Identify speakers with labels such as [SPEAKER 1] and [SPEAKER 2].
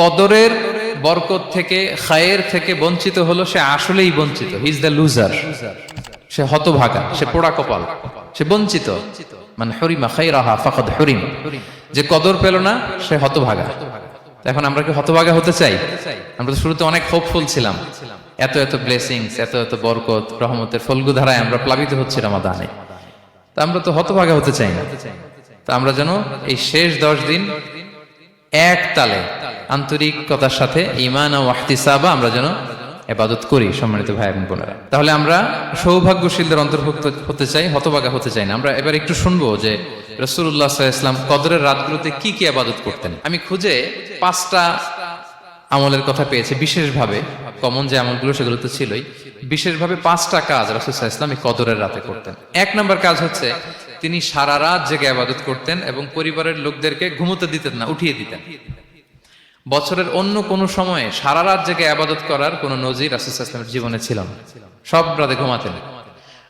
[SPEAKER 1] কদরের বরকত থেকে, খায়ের থেকে বঞ্চিত হলো, সে আসলেই বঞ্চিত। হি ইজ দ্য লুজার, সে হতভাগা, সে পোড়া কপাল, সে বঞ্চিত। মানে হরিমা খাইরাহা ফাকাদ হুরিম, যে কদর পেল না সে হতভাগা। এখন আমরা কি হতভাগা হতে চাই? আমরা তো শুরুতে অনেক হোপফুল ছিলাম, এত এত ব্লেসিংস, এত এত বরকত, রহমতের ফলগুধারায় আমরা প্লাবিত হচ্ছি রমাদানে। তা আমরা তো হতভাগা হতে চাই না। তা আমরা যেন এই শেষ 10 দিন এক তালে আন্তরিকতার সাথে ঈমান ও ইহতিসাবা আমরা যেন ইবাদত করি। সম্মানিত ভাই এবং বোনেরা, তাহলে আমরা সৌভাগ্যশীলদের অন্তর্ভুক্ত হতে চাই, হতভাগা হতে চাই না। আমরা এবার একটু শুনবো যে রাসূলুল্লাহ সাল্লাল্লাহু আলাইহি ওয়াসাল্লাম কদরের রাতগুলোতে কি কি ইবাদত করতেন। আমি খুঁজে 5টা আমলের কথা পেয়েছি বিশেষভাবে। কমন যে আমলগুলো সেগুলো তো ছিলই, বিশেষভাবে 5টা কাজ রাসূল সাল্লাল্লাহু আলাইহি ওয়াসাল্লাম এই কদরের রাতে করতেন। 1 নম্বর কাজ হচ্ছে তিনি সারা রাত জেগে ইবাদত করতেন এবং পরিবারের লোকদেরকে ঘুমোতে দিতেন না, উঠিয়ে দিতেন। বছরের অন্য কোনো সময়ে সারা রাত জেগে ইবাদত করার কোনো নজির রাসূল সাল্লাল্লাহু আলাইহি ওয়াসাল্লামের জীবনে ছিল না। সব রাতে ঘুমাতেন।